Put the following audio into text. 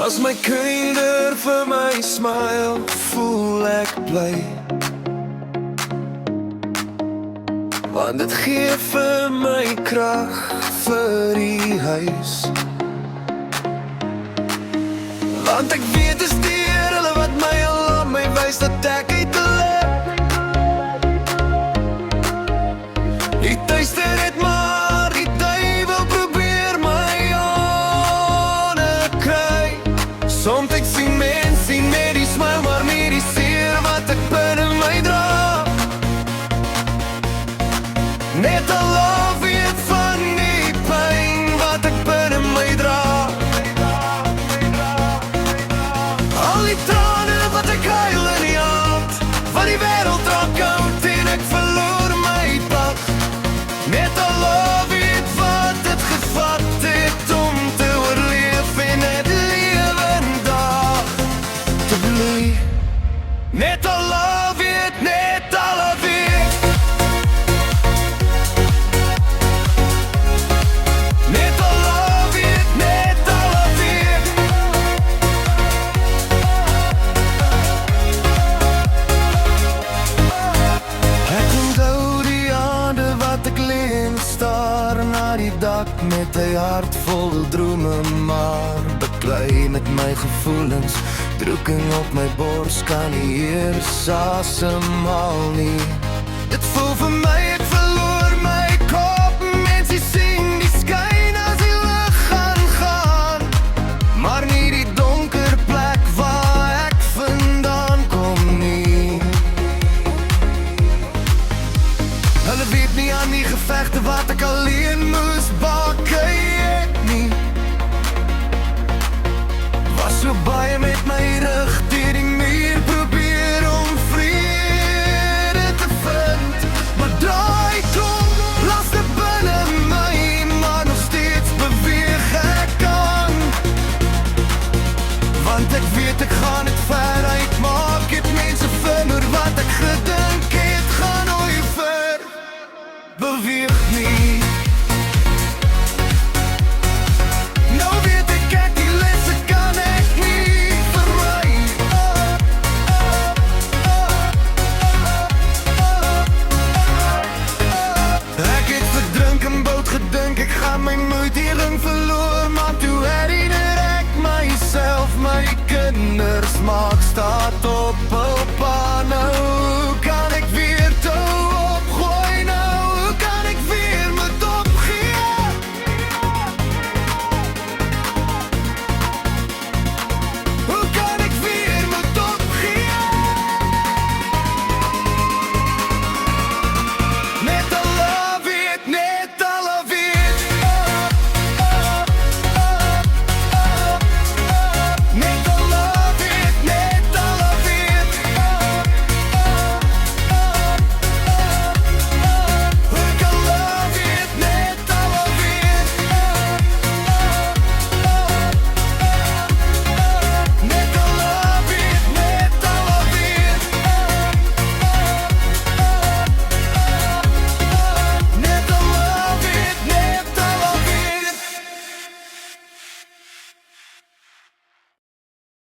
As my kinder vir my smile, voel ek bly. Want dit gee vir my krag vir die huis. Want ek weet is deur hulle wat my al aan my wys dat ek uit te leef. Die tuister het maar die duivel probeer my aan kry. Soms ek sien mense met die smile, maar met die seer wat ek binne my dra. Net al love weet van die pyn wat ek binne my dra. Al die trane wat ek huil in die hand, van die wêreld raak koud en ek verloor my pad. Net al love weet wat het gevat het om te oorleef en het lewendag te bloei. Net al love weet, net al love weet. Net al love weet, net al love weet. Ek onthou die aande wat ek leen staar na die dak met 'n hart vol drome, maar beklei met my gevoelens. Drukking op my bors kan nie eers asemhaal nie. Dit voel vir my ek verloor my kop. Mense sien die skyn as die lig gaan, maar nie die donker plek waar ek vandaan kom nie. Hulle weet nie aan die gevegte wat ek alleen moes baken nie. Was so baie met my rug deur die muur probeer om vrede te vind, maar daai klomp laste binne my, maar nog steeds beweeg ek aan. Want ek weet ek gaan het ver uitmaak, het mense vinger wat ek gedink het gaan nooit ver beweeg nie. Nou weet ek die lesse kan ek nie vermy. Ek het verdrink en bout gedink, ek gaan my moed hierin verloor.